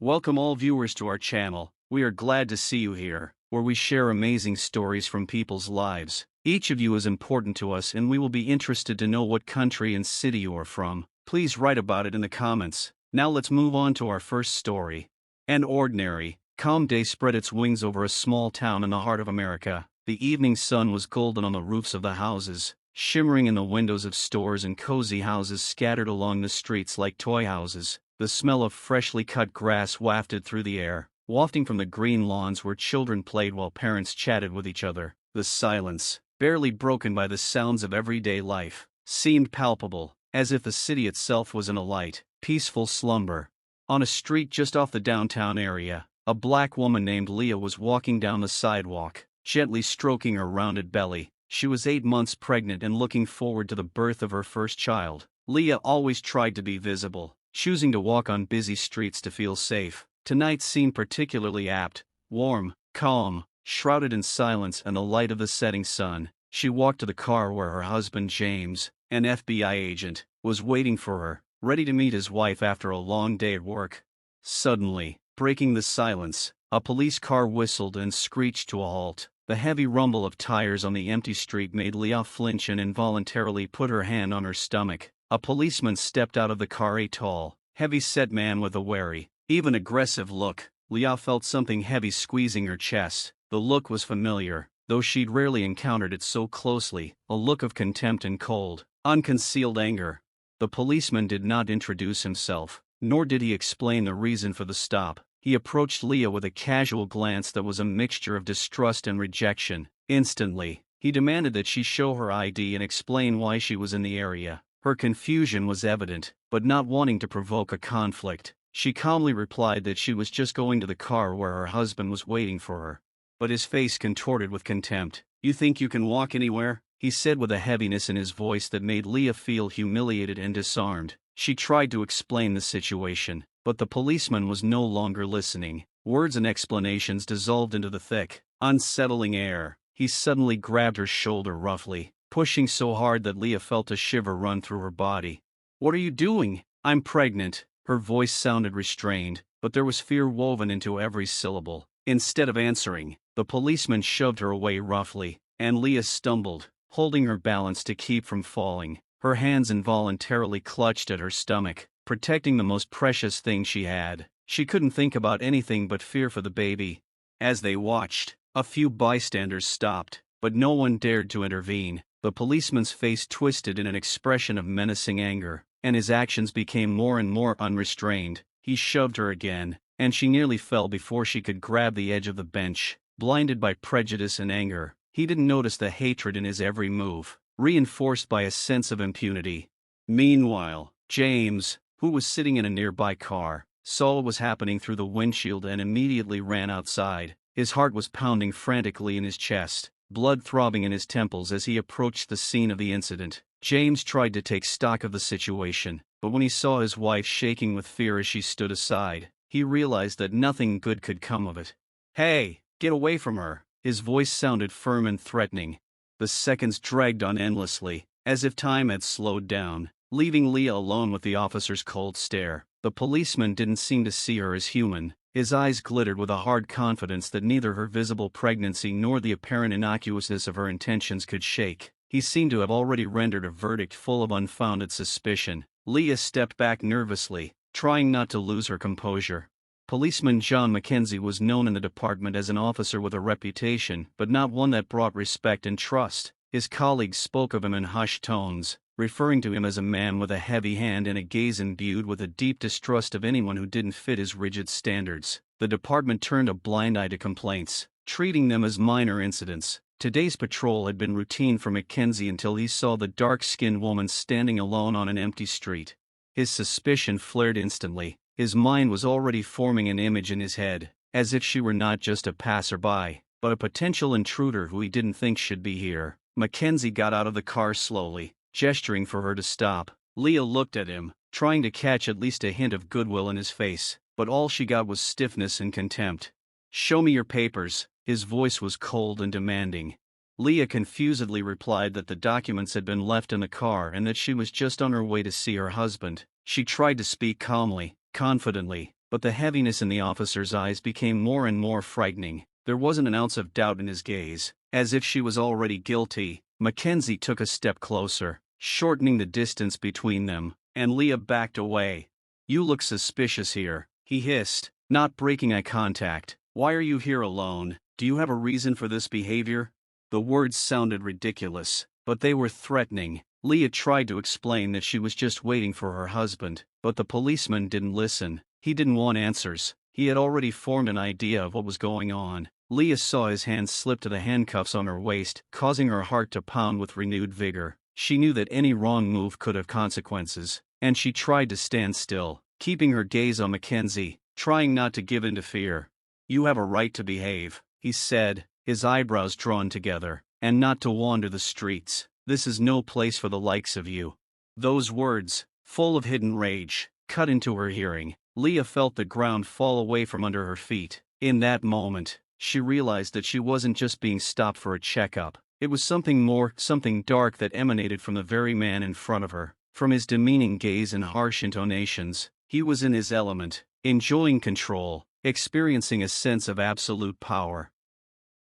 Welcome all viewers to our channel. We are glad to see you here, where we share amazing stories from people's lives. Each of you is important to us and we will be interested to know what country and city you are from. Please write about it in the comments. Now let's move on to our first story. An ordinary, calm day spread its wings over a small town in the heart of America. The evening sun was golden on the roofs of the houses, shimmering in the windows of stores and cozy houses scattered along the streets like toy houses. The smell of freshly cut grass wafted through the air, wafting from the green lawns where children played while parents chatted with each other. The silence, barely broken by the sounds of everyday life, seemed palpable, as if the city itself was in a light, peaceful slumber. On a street just off the downtown area, a black woman named Leah was walking down the sidewalk, gently stroking her rounded belly. She was 8 months pregnant and looking forward to the birth of her first child. Leah always tried to be visible, choosing to walk on busy streets to feel safe. Tonight seemed particularly apt, warm, calm, shrouded in silence and the light of the setting sun. She walked to the car where her husband James, an FBI agent, was waiting for her, ready to meet his wife after a long day at work. Suddenly, breaking the silence, a police car whistled and screeched to a halt. The heavy rumble of tires on the empty street made Leah flinch and involuntarily put her hand on her stomach. A policeman stepped out of the car, a tall, heavy-set man with a wary, even aggressive look. Leah felt something heavy squeezing her chest. The look was familiar, though she'd rarely encountered it so closely, a look of contempt and cold, unconcealed anger. The policeman did not introduce himself, nor did he explain the reason for the stop. He approached Leah with a casual glance that was a mixture of distrust and rejection. Instantly, he demanded that she show her ID and explain why she was in the area. Her confusion was evident, but not wanting to provoke a conflict, she calmly replied that she was just going to the car where her husband was waiting for her. But his face contorted with contempt. "You think you can walk anywhere?" he said with a heaviness in his voice that made Leah feel humiliated and disarmed. She tried to explain the situation, but the policeman was no longer listening. Words and explanations dissolved into the thick, unsettling air. He suddenly grabbed her shoulder roughly, pushing so hard that Leah felt a shiver run through her body. "What are you doing?" "I'm pregnant." Her voice sounded restrained, but there was fear woven into every syllable. Instead of answering, the policeman shoved her away roughly, and Leah stumbled, holding her balance to keep from falling. Her hands involuntarily clutched at her stomach, protecting the most precious thing she had. She couldn't think about anything but fear for the baby. As they watched, a few bystanders stopped, but no one dared to intervene. The policeman's face twisted in an expression of menacing anger, and his actions became more and more unrestrained. He shoved her again, and she nearly fell before she could grab the edge of the bench. Blinded by prejudice and anger, he didn't notice the hatred in his every move, reinforced by a sense of impunity. Meanwhile, James, who was sitting in a nearby car, saw what was happening through the windshield and immediately ran outside. His heart was pounding frantically in his chest, blood throbbing in his temples as he approached the scene of the incident. James tried to take stock of the situation, but when he saw his wife shaking with fear as she stood aside, he realized that nothing good could come of it. "Hey, get away from her!" His voice sounded firm and threatening. The seconds dragged on endlessly, as if time had slowed down, leaving Leah alone with the officer's cold stare. The policeman didn't seem to see her as human. His eyes glittered with a hard confidence that neither her visible pregnancy nor the apparent innocuousness of her intentions could shake. He seemed to have already rendered a verdict full of unfounded suspicion. Leah stepped back nervously, trying not to lose her composure. Policeman John Mackenzie was known in the department as an officer with a reputation, but not one that brought respect and trust. His colleagues spoke of him in hushed tones, referring to him as a man with a heavy hand and a gaze imbued with a deep distrust of anyone who didn't fit his rigid standards. The department turned a blind eye to complaints, treating them as minor incidents. Today's patrol had been routine for Mackenzie until he saw the dark-skinned woman standing alone on an empty street. His suspicion flared instantly. His mind was already forming an image in his head, as if she were not just a passerby, but a potential intruder who he didn't think should be here. Mackenzie got out of the car slowly, gesturing for her to stop. Leah looked at him, trying to catch at least a hint of goodwill in his face, but all she got was stiffness and contempt. "Show me your papers." His voice was cold and demanding. Leah confusedly replied that the documents had been left in the car and that she was just on her way to see her husband. She tried to speak calmly, confidently, But the heaviness in the officer's eyes became more and more frightening. There wasn't an ounce of doubt in his gaze, as if she was already guilty. Mackenzie took a step closer, shortening the distance between them, and Leah backed away. "You look suspicious here," he hissed, not breaking eye contact. "Why are you here alone? Do you have a reason for this behavior?" The words sounded ridiculous, but they were threatening. Leah tried to explain that she was just waiting for her husband, but the policeman didn't listen. He didn't want answers. He had already formed an idea of what was going on. Leah saw his hands slip to the handcuffs on her waist, causing her heart to pound with renewed vigor. She knew that any wrong move could have consequences, and she tried to stand still, keeping her gaze on Mackenzie, trying not to give in to fear. "You have a right to behave," he said, his eyebrows drawn together, "and not to wander the streets. This is no place for the likes of you." Those words, full of hidden rage, cut into her hearing. Leah felt the ground fall away from under her feet. In that moment, she realized that she wasn't just being stopped for a checkup. It was something more, something dark that emanated from the very man in front of her. From his demeaning gaze and harsh intonations, he was in his element, enjoying control, experiencing a sense of absolute power.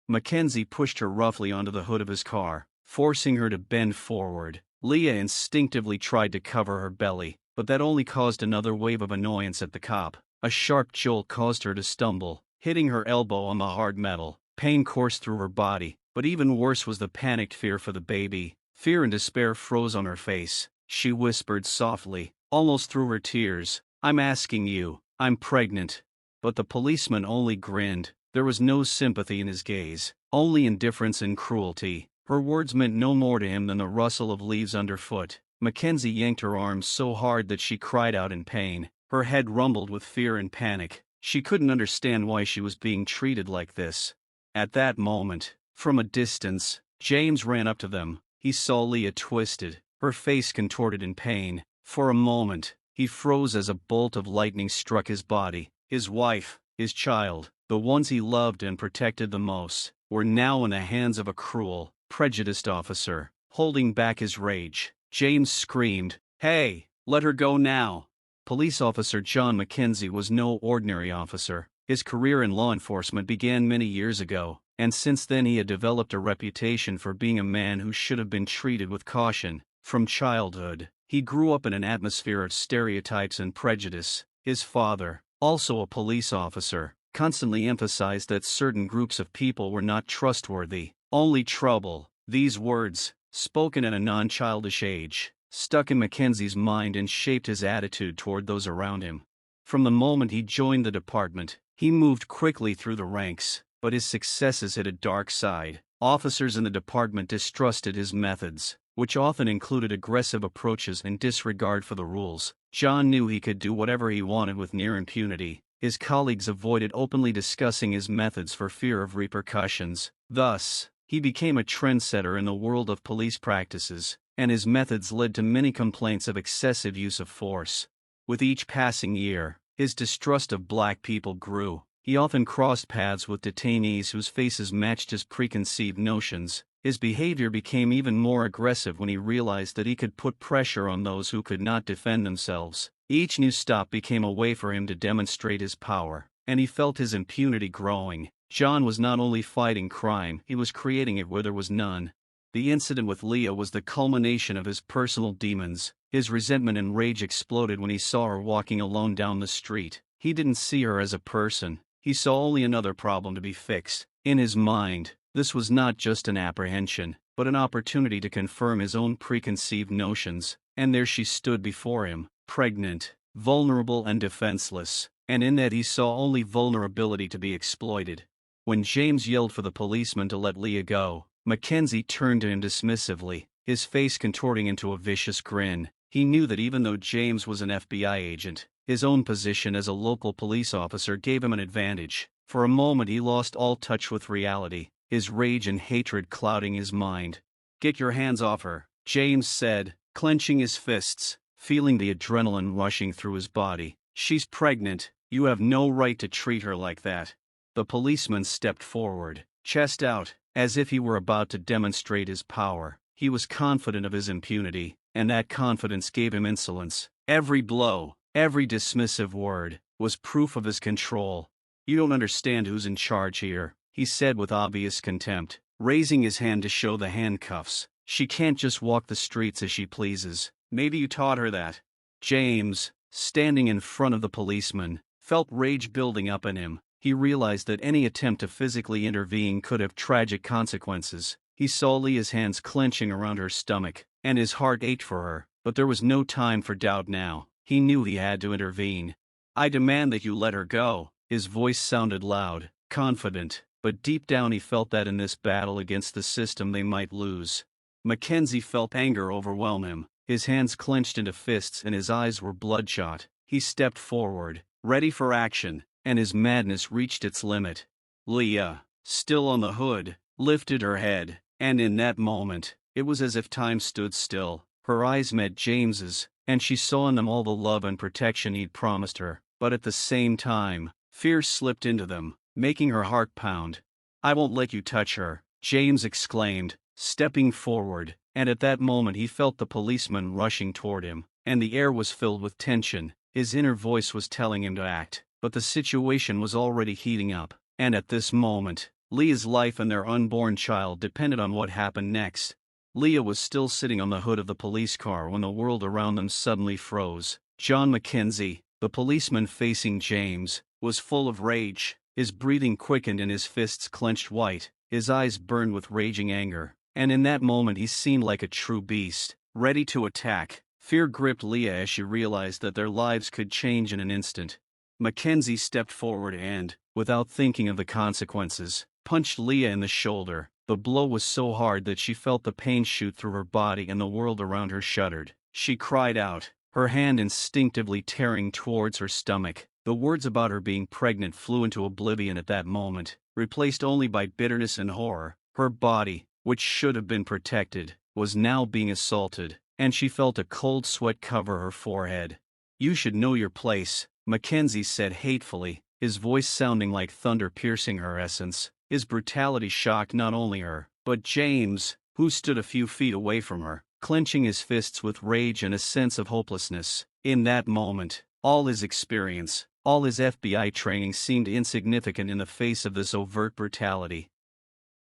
Mackenzie pushed her roughly onto the hood of his car, forcing her to bend forward. Leah instinctively tried to cover her belly, but that only caused another wave of annoyance at the cop. A sharp jolt caused her to stumble, hitting her elbow on the hard metal. Pain coursed through her body, but even worse was the panicked fear for the baby. Fear and despair froze on her face. She whispered softly, almost through her tears, "I'm asking you, I'm pregnant." But the policeman only grinned. There was no sympathy in his gaze, only indifference and cruelty. Her words meant no more to him than the rustle of leaves underfoot. Mackenzie yanked her arms so hard that she cried out in pain. Her head rumbled with fear and panic. She couldn't understand why she was being treated like this. At that moment, from a distance, James ran up to them. He saw Leah twisted, her face contorted in pain. For a moment, he froze as a bolt of lightning struck his body. His wife, his child, the ones he loved and protected the most, were now in the hands of a cruel, prejudiced officer. Holding back his rage, James screamed, "Hey, let her go now!" Police Officer John Mackenzie was no ordinary officer. His career in law enforcement began many years ago, and since then he had developed a reputation for being a man who should have been treated with caution. From childhood, he grew up in an atmosphere of stereotypes and prejudice. His father, also a police officer, constantly emphasized that certain groups of people were not trustworthy, only trouble. These words, spoken at a non-childish age, stuck in Mackenzie's mind and shaped his attitude toward those around him. From the moment he joined the department, he moved quickly through the ranks, but his successes had a dark side. Officers in the department distrusted his methods, which often included aggressive approaches and disregard for the rules. John knew he could do whatever he wanted with near impunity. His colleagues avoided openly discussing his methods for fear of repercussions. Thus, he became a trendsetter in the world of police practices, and his methods led to many complaints of excessive use of force. With each passing year, his distrust of black people grew. He often crossed paths with detainees whose faces matched his preconceived notions. His behavior became even more aggressive when he realized that he could put pressure on those who could not defend themselves. Each new stop became a way for him to demonstrate his power, and he felt his impunity growing. John was not only fighting crime, he was creating it where there was none. The incident with Leah was the culmination of his personal demons. His resentment and rage exploded when he saw her walking alone down the street. He didn't see her as a person. He saw only another problem to be fixed. In his mind, this was not just an apprehension, but an opportunity to confirm his own preconceived notions. And there she stood before him, pregnant, vulnerable and defenseless, and in that he saw only vulnerability to be exploited. When James yelled for the policeman to let Leah go, Mackenzie turned to him dismissively, his face contorting into a vicious grin. He knew that even though James was an FBI agent, his own position as a local police officer gave him an advantage. For a moment he lost all touch with reality, his rage and hatred clouding his mind. "Get your hands off her," James said, clenching his fists, feeling the adrenaline rushing through his body. "She's pregnant. You have no right to treat her like that." The policeman stepped forward, chest out, as if he were about to demonstrate his power. He was confident of his impunity, and that confidence gave him insolence. Every blow, every dismissive word, was proof of his control. "You don't understand who's in charge here," he said with obvious contempt, raising his hand to show the handcuffs. "She can't just walk the streets as she pleases. Maybe you taught her that." James, standing in front of the policeman, felt rage building up in him. He realized that any attempt to physically intervene could have tragic consequences. He saw Leah's hands clenching around her stomach, and his heart ached for her, but there was no time for doubt now. He knew he had to intervene. "I demand that you let her go." His voice sounded loud, confident, but deep down he felt that in this battle against the system they might lose. Mackenzie felt anger overwhelm him. His hands clenched into fists and his eyes were bloodshot. He stepped forward, ready for action, and his madness reached its limit. Leah, still on the hood, lifted her head, and in that moment, it was as if time stood still. Her eyes met James's, and she saw in them all the love and protection he'd promised her, but at the same time, fear slipped into them, making her heart pound. "I won't let you touch her," James exclaimed, stepping forward, and at that moment he felt the policeman rushing toward him, and the air was filled with tension. His inner voice was telling him to act, but the situation was already heating up, and at this moment, Leah's life and their unborn child depended on what happened next. Leah was still sitting on the hood of the police car when the world around them suddenly froze. John Mackenzie, the policeman facing James, was full of rage. His breathing quickened and his fists clenched white. His eyes burned with raging anger, and in that moment he seemed like a true beast, ready to attack. Fear gripped Leah as she realized that their lives could change in an instant. Mackenzie stepped forward and, without thinking of the consequences, punched Leah in the shoulder. The blow was so hard that she felt the pain shoot through her body and the world around her shuddered. She cried out, her hand instinctively tearing towards her stomach. The words about her being pregnant flew into oblivion at that moment, replaced only by bitterness and horror. Her body, which should have been protected, was now being assaulted, and she felt a cold sweat cover her forehead. "You should know your place," Mackenzie said hatefully, his voice sounding like thunder piercing her essence. His brutality shocked not only her, but James, who stood a few feet away from her, clenching his fists with rage and a sense of hopelessness. In that moment, all his experience, all his FBI training seemed insignificant in the face of this overt brutality.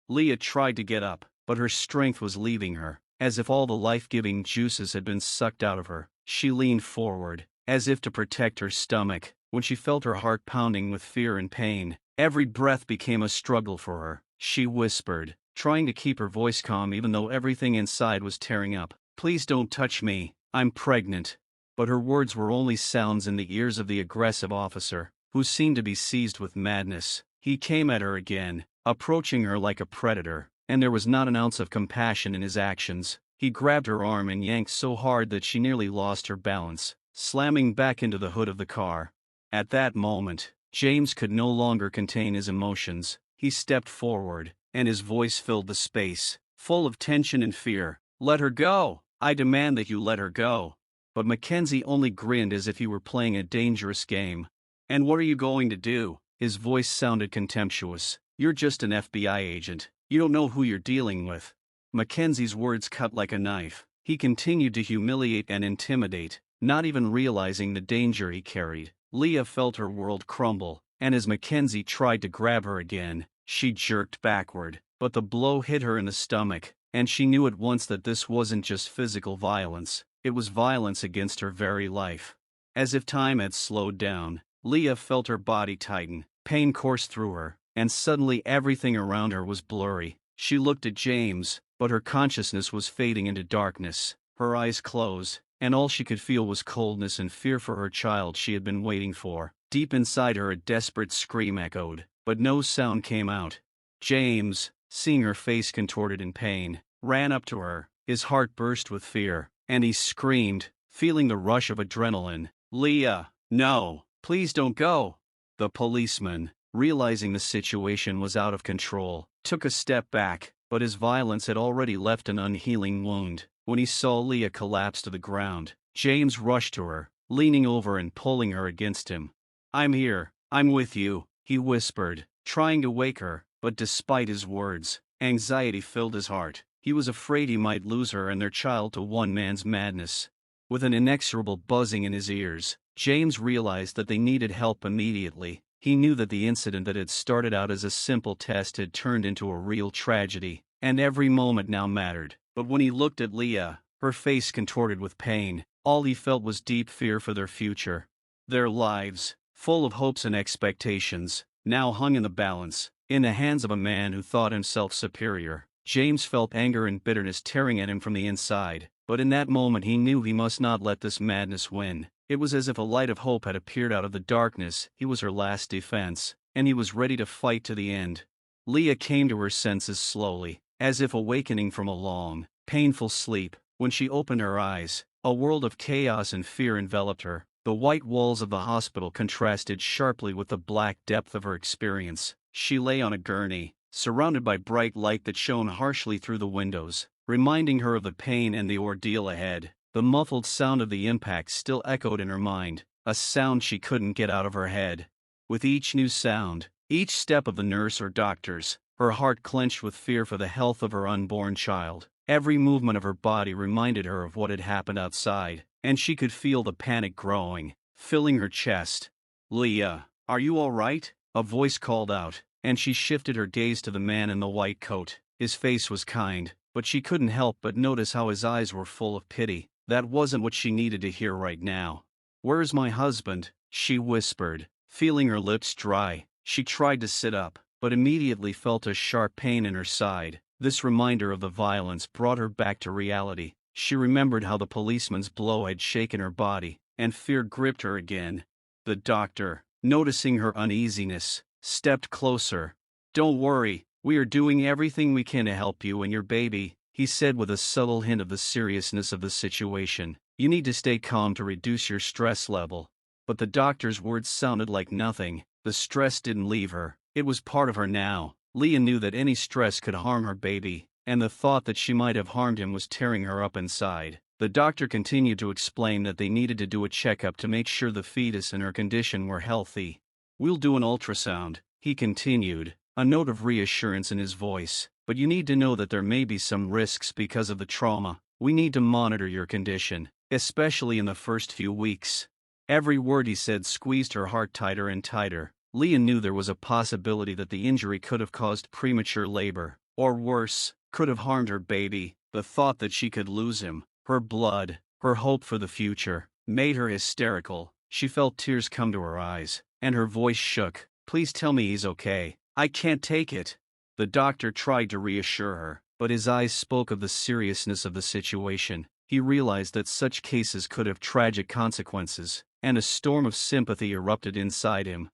Leah tried to get up, but her strength was leaving her, as if all the life-giving juices had been sucked out of her. She leaned forward, as if to protect her stomach, when she felt her heart pounding with fear and pain. Every breath became a struggle for her. She whispered, trying to keep her voice calm even though everything inside was tearing up. "Please don't touch me, I'm pregnant." But her words were only sounds in the ears of the aggressive officer, who seemed to be seized with madness. He came at her again, approaching her like a predator, and there was not an ounce of compassion in his actions. He grabbed her arm and yanked so hard that she nearly lost her balance, slamming back into the hood of the car. At that moment, James could no longer contain his emotions. He stepped forward, and his voice filled the space, full of tension and fear. "Let her go! I demand that you let her go." But Mackenzie only grinned as if he were playing a dangerous game. "And what are you going to do?" His voice sounded contemptuous. "You're just an FBI agent. You don't know who you're dealing with." Mackenzie's words cut like a knife. He continued to humiliate and intimidate, not even realizing the danger he carried. Leah felt her world crumble, and as Mackenzie tried to grab her again, she jerked backward, but the blow hit her in the stomach, and she knew at once that this wasn't just physical violence, it was violence against her very life. As if time had slowed down, Leah felt her body tighten, pain coursed through her, and suddenly everything around her was blurry. She looked at James, but her consciousness was fading into darkness. Her eyes closed, and all she could feel was coldness and fear for her child she had been waiting for. Deep inside her a desperate scream echoed, but no sound came out. James, seeing her face contorted in pain, ran up to her. His heart burst with fear, and he screamed, feeling the rush of adrenaline. "Leah, no, please don't go." The policeman, realizing the situation was out of control, took a step back, but his violence had already left an unhealing wound. When he saw Leah collapse to the ground, James rushed to her, leaning over and pulling her against him. "I'm here, I'm with you," he whispered, trying to wake her, but despite his words, anxiety filled his heart. He was afraid he might lose her and their child to one man's madness. With an inexorable buzzing in his ears, James realized that they needed help immediately. He knew that the incident that had started out as a simple test had turned into a real tragedy, and every moment now mattered. But when he looked at Leah, her face contorted with pain, all he felt was deep fear for their future. Their lives, full of hopes and expectations, now hung in the balance, in the hands of a man who thought himself superior. James felt anger and bitterness tearing at him from the inside, but in that moment he knew he must not let this madness win. It was as if a light of hope had appeared out of the darkness. He was her last defense, and he was ready to fight to the end. Leah came to her senses slowly, as if awakening from a long, painful sleep. When she opened her eyes, a world of chaos and fear enveloped her. The white walls of the hospital contrasted sharply with the black depth of her experience. She lay on a gurney, surrounded by bright light that shone harshly through the windows, reminding her of the pain and the ordeal ahead. The muffled sound of the impact still echoed in her mind, a sound she couldn't get out of her head. With each new sound, each step of the nurse or doctors, her heart clenched with fear for the health of her unborn child. Every movement of her body reminded her of what had happened outside, and she could feel the panic growing, filling her chest. "Leah, are you all right?" a voice called out, and she shifted her gaze to the man in the white coat. His face was kind, but she couldn't help but notice how his eyes were full of pity. That wasn't what she needed to hear right now. "Where's my husband?" she whispered, feeling her lips dry. She tried to sit up, but immediately felt a sharp pain in her side. This reminder of the violence brought her back to reality. She remembered how the policeman's blow had shaken her body, and fear gripped her again. The doctor, noticing her uneasiness, stepped closer. "Don't worry, we are doing everything we can to help you and your baby," he said with a subtle hint of the seriousness of the situation. "You need to stay calm to reduce your stress level." But the doctor's words sounded like nothing. The stress didn't leave her. It was part of her now. Leah knew that any stress could harm her baby, and the thought that she might have harmed him was tearing her up inside. The doctor continued to explain that they needed to do a checkup to make sure the fetus and her condition were healthy. "We'll do an ultrasound," he continued, a note of reassurance in his voice. "But you need to know that there may be some risks because of the trauma. We need to monitor your condition, especially in the first few weeks." Every word he said squeezed her heart tighter and tighter. Leah knew there was a possibility that the injury could have caused premature labor, or worse, could have harmed her baby. The thought that she could lose him, her blood, her hope for the future, made her hysterical. She felt tears come to her eyes, and her voice shook. "Please tell me he's okay. I can't take it." The doctor tried to reassure her, but his eyes spoke of the seriousness of the situation. He realized that such cases could have tragic consequences, and a storm of sympathy erupted inside him.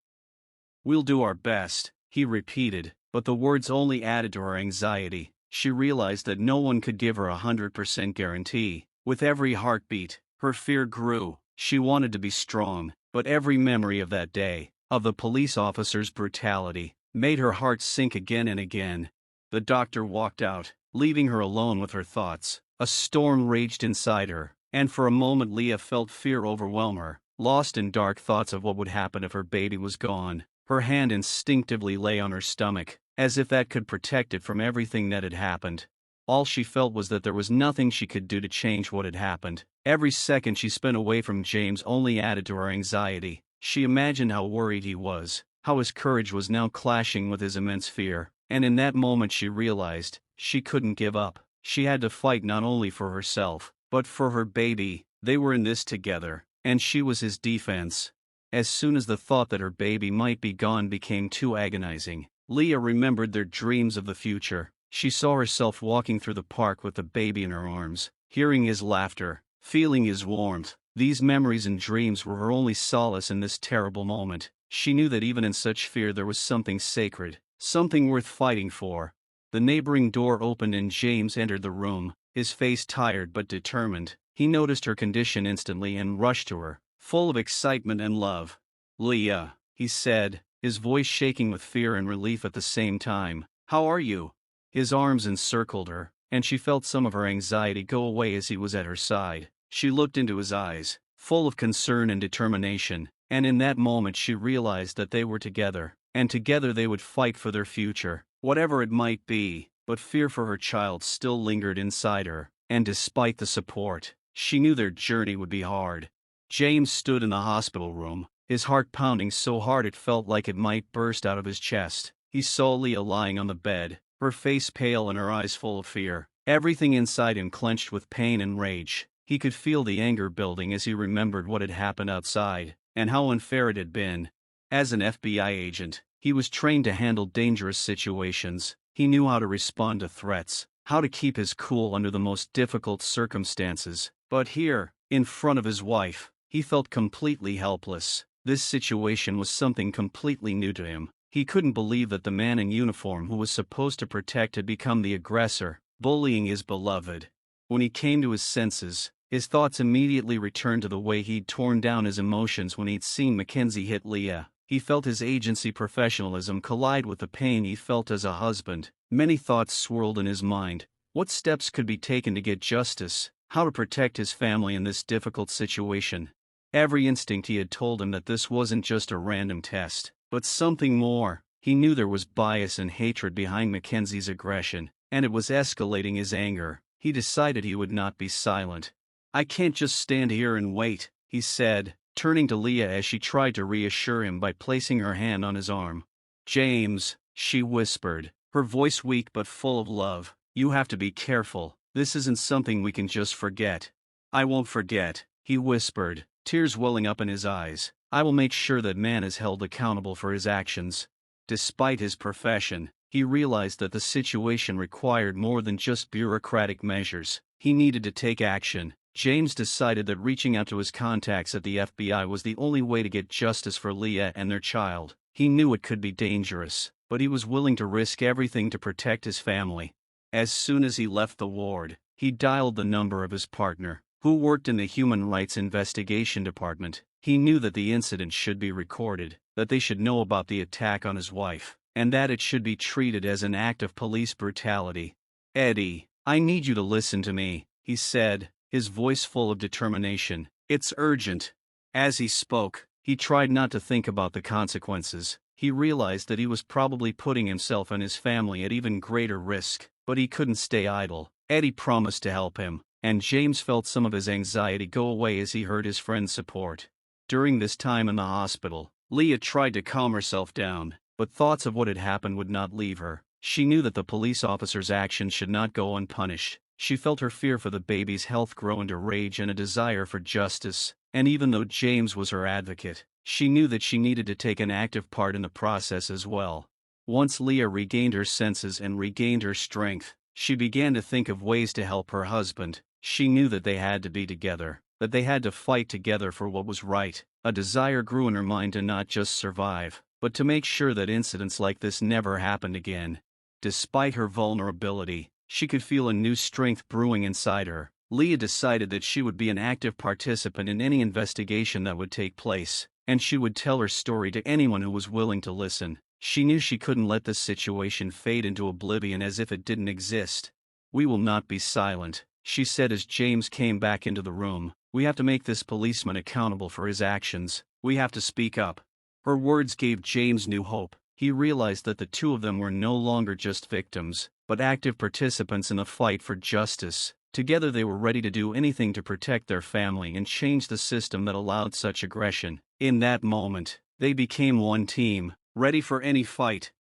"We'll do our best," he repeated, but the words only added to her anxiety. She realized that no one could give her 100% guarantee. With every heartbeat, her fear grew. She wanted to be strong, but every memory of that day, of the police officer's brutality, made her heart sink again and again. The doctor walked out, leaving her alone with her thoughts. A storm raged inside her, and for a moment Leah felt fear overwhelm her, lost in dark thoughts of what would happen if her baby was gone. Her hand instinctively lay on her stomach, as if that could protect it from everything that had happened. All she felt was that there was nothing she could do to change what had happened. Every second she spent away from James only added to her anxiety. She imagined how worried he was, how his courage was now clashing with his immense fear, and in that moment she realized she couldn't give up. She had to fight not only for herself, but for her baby. They were in this together, and she was his defense. As soon as the thought that her baby might be gone became too agonizing, Leah remembered their dreams of the future. She saw herself walking through the park with the baby in her arms, hearing his laughter, feeling his warmth. These memories and dreams were her only solace in this terrible moment. She knew that even in such fear there was something sacred, something worth fighting for. The neighboring door opened and James entered the room, his face tired but determined. He noticed her condition instantly and rushed to her, full of excitement and love. "Leah," he said, his voice shaking with fear and relief at the same time. "How are you?" His arms encircled her, and she felt some of her anxiety go away as he was at her side. She looked into his eyes, full of concern and determination, and in that moment she realized that they were together, and together they would fight for their future, whatever it might be. But fear for her child still lingered inside her, and despite the support, she knew their journey would be hard. James stood in the hospital room, his heart pounding so hard it felt like it might burst out of his chest. He saw Leah lying on the bed, her face pale and her eyes full of fear. Everything inside him clenched with pain and rage. He could feel the anger building as he remembered what had happened outside, and how unfair it had been. As an FBI agent, he was trained to handle dangerous situations. He knew how to respond to threats, how to keep his cool under the most difficult circumstances. But here, in front of his wife, he felt completely helpless. This situation was something completely new to him. He couldn't believe that the man in uniform who was supposed to protect had become the aggressor, bullying his beloved. When he came to his senses, his thoughts immediately returned to the way he'd torn down his emotions when he'd seen Mackenzie hit Leah. He felt his agency professionalism collide with the pain he felt as a husband. Many thoughts swirled in his mind. What steps could be taken to get justice? How to protect his family in this difficult situation? Every instinct he had told him that this wasn't just a random test, but something more. He knew there was bias and hatred behind Mackenzie's aggression, and it was escalating his anger. He decided he would not be silent. "I can't just stand here and wait," he said, turning to Leah as she tried to reassure him by placing her hand on his arm. "James," she whispered, her voice weak but full of love, "you have to be careful. This isn't something we can just forget." "I won't forget," he whispered, tears welling up in his eyes. "I will make sure that man is held accountable for his actions." Despite his profession, he realized that the situation required more than just bureaucratic measures. He needed to take action. James decided that reaching out to his contacts at the FBI was the only way to get justice for Leah and their child. He knew it could be dangerous, but he was willing to risk everything to protect his family. As soon as he left the ward, he dialed the number of his partner, who worked in the Human Rights Investigation Department. He knew that the incident should be recorded, that they should know about the attack on his wife, and that it should be treated as an act of police brutality. "Eddie, I need you to listen to me," he said, his voice full of determination. "It's urgent." As he spoke, he tried not to think about the consequences. He realized that he was probably putting himself and his family at even greater risk, but he couldn't stay idle. Eddie promised to help him, and James felt some of his anxiety go away as he heard his friend's support. During this time in the hospital, Leah tried to calm herself down, but thoughts of what had happened would not leave her. She knew that the police officer's actions should not go unpunished. She felt her fear for the baby's health grow into rage and a desire for justice, and even though James was her advocate, she knew that she needed to take an active part in the process as well. Once Leah regained her senses and regained her strength, she began to think of ways to help her husband. She knew that they had to be together, that they had to fight together for what was right. A desire grew in her mind to not just survive, but to make sure that incidents like this never happened again. Despite her vulnerability, she could feel a new strength brewing inside her. Leah decided that she would be an active participant in any investigation that would take place, and she would tell her story to anyone who was willing to listen. She knew she couldn't let this situation fade into oblivion as if it didn't exist. "We will not be silent," she said as James came back into the room. "We have to make this policeman accountable for his actions. We have to speak up." Her words gave James new hope. He realized that the two of them were no longer just victims, but active participants in a fight for justice. Together they were ready to do anything to protect their family and change the system that allowed such aggression. In that moment, they became one team, ready for any fight.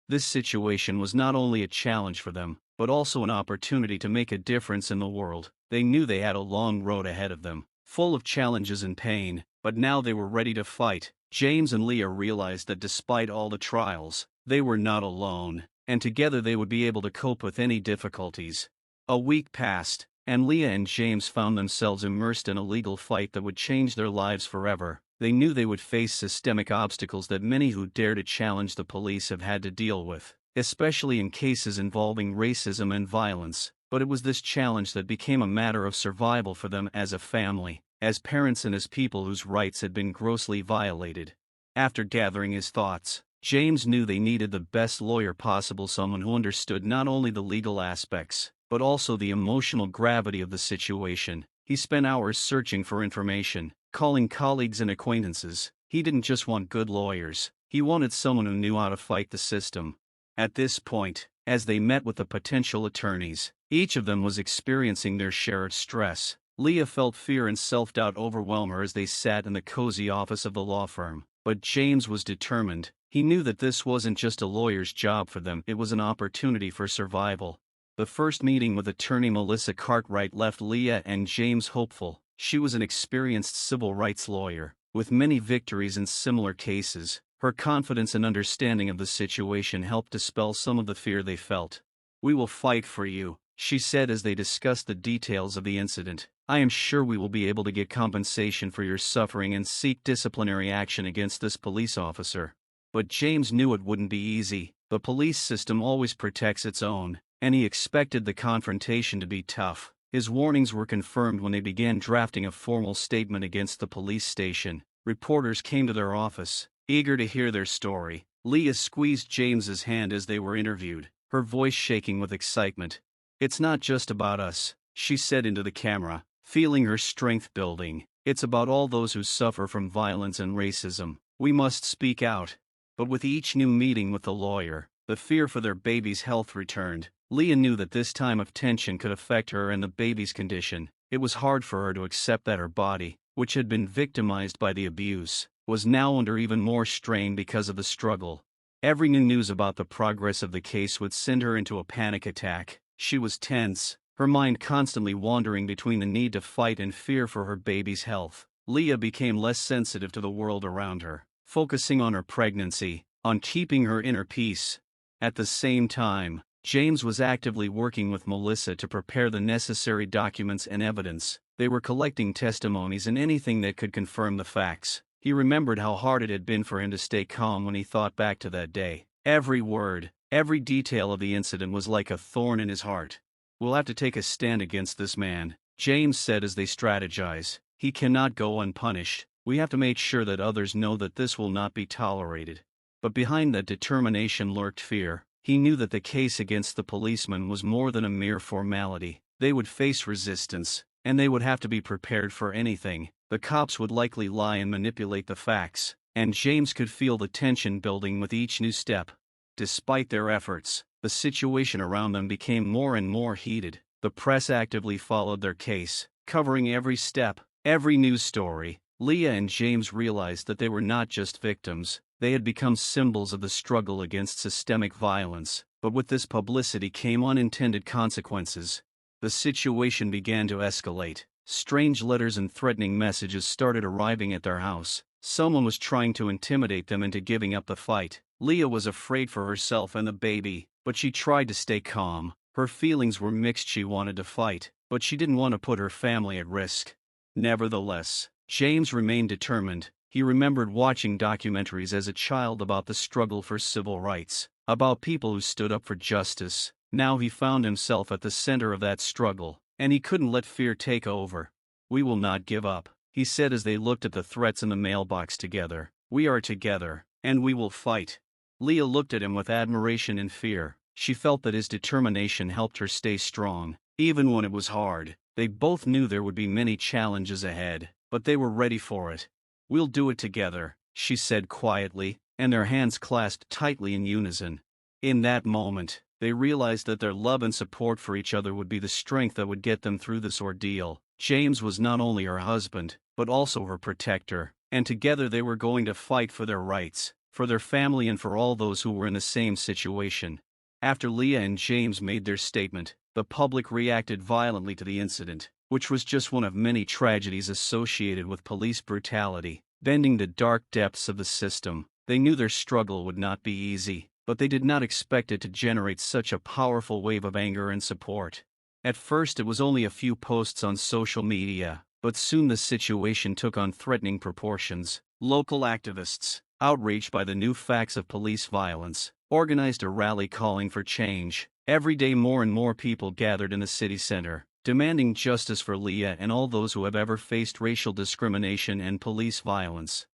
This situation was not only a challenge for them, but also an opportunity to make a difference in the world. They knew they had a long road ahead of them, full of challenges and pain, but now they were ready to fight. James and Leah realized that despite all the trials, they were not alone, and together they would be able to cope with any difficulties. A week passed, and Leah and James found themselves immersed in a legal fight that would change their lives forever. They knew they would face systemic obstacles that many who dare to challenge the police have had to deal with, especially in cases involving racism and violence. But it was this challenge that became a matter of survival for them as a family, as parents and as people whose rights had been grossly violated. After gathering his thoughts, James knew they needed the best lawyer possible, someone who understood not only the legal aspects, but also the emotional gravity of the situation. He spent hours searching for information, calling colleagues and acquaintances. He didn't just want good lawyers, he wanted someone who knew how to fight the system. At this point, as they met with the potential attorneys, each of them was experiencing their share of stress. Leah felt fear and self-doubt overwhelm her as they sat in the cozy office of the law firm. But James was determined. He knew that this wasn't just a lawyer's job for them, it was an opportunity for survival. The first meeting with attorney Melissa Cartwright left Leah and James hopeful. She was an experienced civil rights lawyer, with many victories in similar cases. Her confidence and understanding of the situation helped dispel some of the fear they felt. "We will fight for you," she said as they discussed the details of the incident. "I am sure we will be able to get compensation for your suffering and seek disciplinary action against this police officer." But James knew it wouldn't be easy. The police system always protects its own, and he expected the confrontation to be tough. His warnings were confirmed when they began drafting a formal statement against the police station. Reporters came to their office, eager to hear their story. Leah squeezed James's hand as they were interviewed, her voice shaking with excitement. "It's not just about us," she said into the camera, feeling her strength building. "It's about all those who suffer from violence and racism. We must speak out." But with each new meeting with the lawyer, the fear for their baby's health returned. Leah knew that this time of tension could affect her and the baby's condition. It was hard for her to accept that her body, which had been victimized by the abuse, was now under even more strain because of the struggle. Every new news about the progress of the case would send her into a panic attack. She was tense, her mind constantly wandering between the need to fight and fear for her baby's health. Leah became less sensitive to the world around her, focusing on her pregnancy, on keeping her inner peace. At the same time, James was actively working with Melissa to prepare the necessary documents and evidence. They were collecting testimonies and anything that could confirm the facts. He remembered how hard it had been for him to stay calm when he thought back to that day. Every word, every detail of the incident was like a thorn in his heart. "We'll have to take a stand against this man," James said as they strategized. "He cannot go unpunished. We have to make sure that others know that this will not be tolerated." But behind that determination lurked fear. He knew that the case against the policeman was more than a mere formality. They would face resistance, and they would have to be prepared for anything. The cops would likely lie and manipulate the facts, and James could feel the tension building with each new step. Despite their efforts, the situation around them became more and more heated. The press actively followed their case, covering every step, every news story. Leah and James realized that they were not just victims, they had become symbols of the struggle against systemic violence. But with this publicity came unintended consequences. The situation began to escalate. Strange letters and threatening messages started arriving at their house. Someone was trying to intimidate them into giving up the fight. Leah was afraid for herself and the baby, but she tried to stay calm. Her feelings were mixed. She wanted to fight, but she didn't want to put her family at risk. Nevertheless, James remained determined. He remembered watching documentaries as a child about the struggle for civil rights, about people who stood up for justice. Now he found himself at the center of that struggle, and he couldn't let fear take over. "We will not give up," he said as they looked at the threats in the mailbox together. "We are together, and we will fight." Leah looked at him with admiration and fear. She felt that his determination helped her stay strong, even when it was hard. They both knew there would be many challenges ahead, but they were ready for it. "We'll do it together," she said quietly, and their hands clasped tightly in unison. In that moment, they realized that their love and support for each other would be the strength that would get them through this ordeal. James was not only her husband, but also her protector, and together they were going to fight for their rights, for their family and for all those who were in the same situation. After Leah and James made their statement, the public reacted violently to the incident, which was just one of many tragedies associated with police brutality. Bending the dark depths of the system, they knew their struggle would not be easy, but they did not expect it to generate such a powerful wave of anger and support. At first it was only a few posts on social media, but soon the situation took on threatening proportions. Local activists, outraged by the new facts of police violence, organized a rally calling for change. Every day more and more people gathered in the city center, demanding justice for Leah and all those who have ever faced racial discrimination and police violence.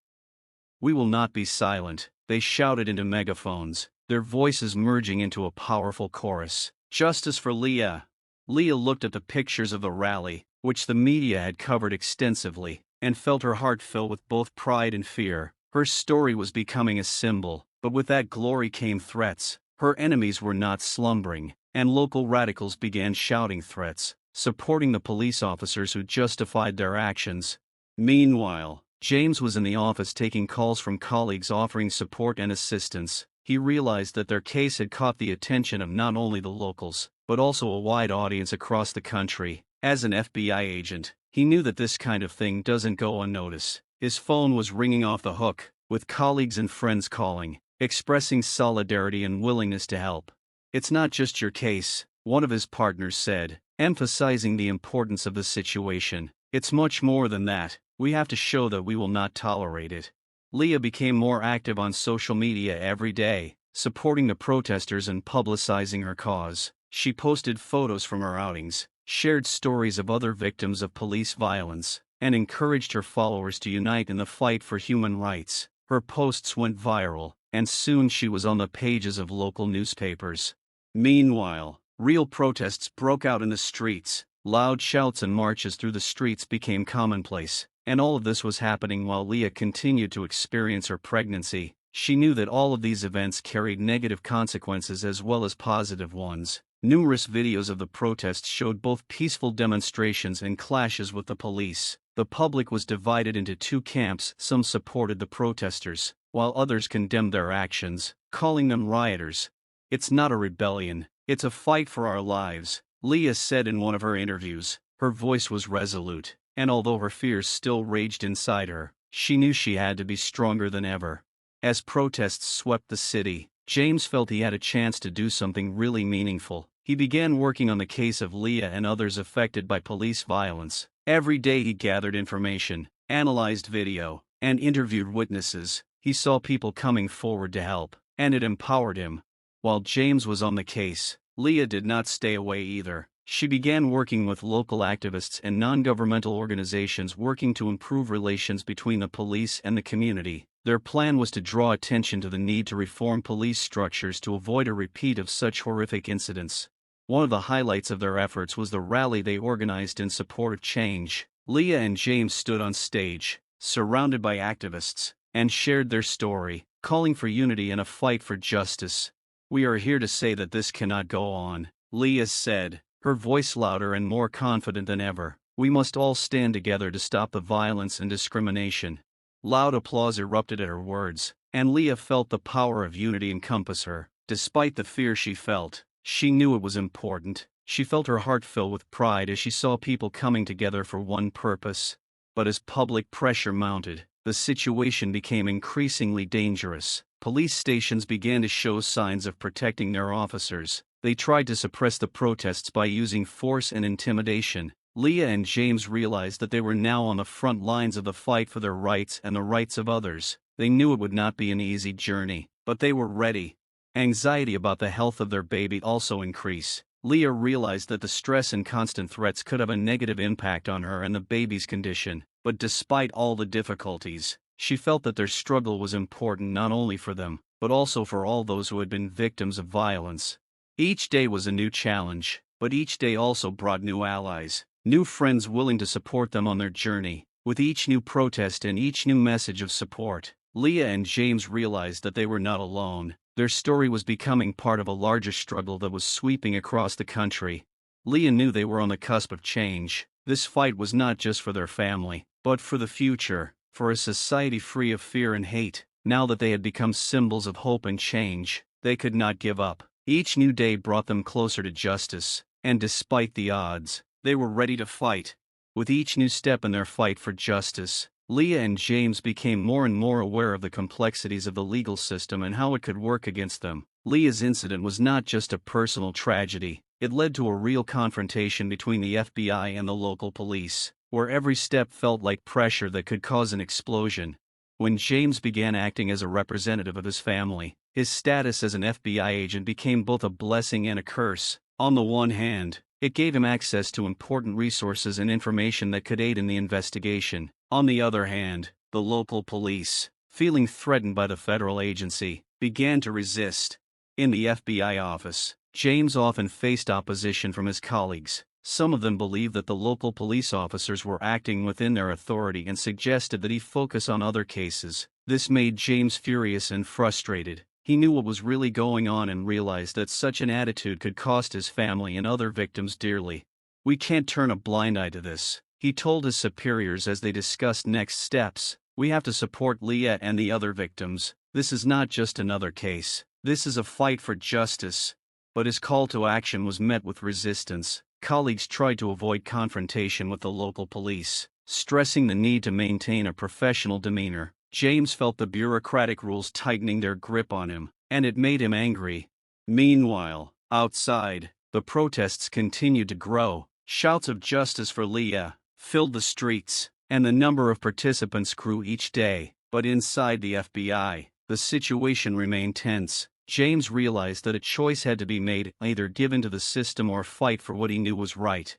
"We will not be silent," they shouted into megaphones, their voices merging into a powerful chorus. "Justice for Leah." Leah looked at the pictures of the rally, which the media had covered extensively, and felt her heart fill with both pride and fear. Her story was becoming a symbol, but with that glory came threats. Her enemies were not slumbering, and local radicals began shouting threats. supporting the police officers who justified their actions. Meanwhile, James was in the office taking calls from colleagues offering support and assistance. He realized that their case had caught the attention of not only the locals, but also a wide audience across the country. As an FBI agent, he knew that this kind of thing doesn't go unnoticed. His phone was ringing off the hook, with colleagues and friends calling, expressing solidarity and willingness to help. "It's not just your case," one of his partners said, emphasizing the importance of the situation. "It's much more than that. We have to show that we will not tolerate it." Leah became more active on social media every day, supporting the protesters and publicizing her cause. She posted photos from her outings, shared stories of other victims of police violence, and encouraged her followers to unite in the fight for human rights. Her posts went viral, and soon she was on the pages of local newspapers. Meanwhile, real protests broke out in the streets. Loud shouts and marches through the streets became commonplace, and all of this was happening while Leah continued to experience her pregnancy. She knew that all of these events carried negative consequences as well as positive ones. Numerous videos of the protests showed both peaceful demonstrations and clashes with the police. The public was divided into two camps. Some supported the protesters, while others condemned their actions, calling them rioters. "It's not a rebellion, it's a fight for our lives," Leah said in one of her interviews. Her voice was resolute, and although her fears still raged inside her, she knew she had to be stronger than ever. As protests swept the city, James felt he had a chance to do something really meaningful. He began working on the case of Leah and others affected by police violence. Every day he gathered information, analyzed video, and interviewed witnesses. He saw people coming forward to help, and it empowered him. While James was on the case, Leah did not stay away either. She began working with local activists and non-governmental organizations working to improve relations between the police and the community. Their plan was to draw attention to the need to reform police structures to avoid a repeat of such horrific incidents. One of the highlights of their efforts was the rally they organized in support of change. Leah and James stood on stage, surrounded by activists, and shared their story, calling for unity and a fight for justice. "We are here to say that this cannot go on," Leah said, her voice louder and more confident than ever. "We must all stand together to stop the violence and discrimination." Loud applause erupted at her words, and Leah felt the power of unity encompass her. Despite the fear she felt, she knew it was important. She felt her heart fill with pride as she saw people coming together for one purpose. But as public pressure mounted, the situation became increasingly dangerous. Police stations began to show signs of protecting their officers. They tried to suppress the protests by using force and intimidation. Leah and James realized that they were now on the front lines of the fight for their rights and the rights of others. They knew it would not be an easy journey, but they were ready. Anxiety about the health of their baby also increased. Leah realized that the stress and constant threats could have a negative impact on her and the baby's condition. But despite all the difficulties, she felt that their struggle was important not only for them, but also for all those who had been victims of violence. Each day was a new challenge, but each day also brought new allies, new friends willing to support them on their journey. With each new protest and each new message of support, Leah and James realized that they were not alone. Their story was becoming part of a larger struggle that was sweeping across the country. Leah knew they were on the cusp of change. This fight was not just for their family, but for the future, for a society free of fear and hate. Now that they had become symbols of hope and change, they could not give up. Each new day brought them closer to justice, and despite the odds, they were ready to fight. With each new step in their fight for justice, Leah and James became more and more aware of the complexities of the legal system and how it could work against them. Leah's incident was not just a personal tragedy, it led to a real confrontation between the FBI and the local police, where every step felt like pressure that could cause an explosion. When James began acting as a representative of his family, his status as an FBI agent became both a blessing and a curse. On the one hand, it gave him access to important resources and information that could aid in the investigation. On the other hand, the local police, feeling threatened by the federal agency, began to resist. In the FBI office, James often faced opposition from his colleagues. Some of them believed that the local police officers were acting within their authority and suggested that he focus on other cases. This made James furious and frustrated. He knew what was really going on and realized that such an attitude could cost his family and other victims dearly. We can't turn a blind eye to this, he told his superiors as they discussed next steps. We have to support Leah and the other victims. This is not just another case. This is a fight for justice. But his call to action was met with resistance. Colleagues tried to avoid confrontation with the local police, stressing the need to maintain a professional demeanor. James felt the bureaucratic rules tightening their grip on him, and it made him angry. Meanwhile, outside, the protests continued to grow. Shouts of justice for Leah filled the streets, and the number of participants grew each day. But inside the FBI, the situation remained tense. James realized that a choice had to be made, either give in to the system or fight for what he knew was right.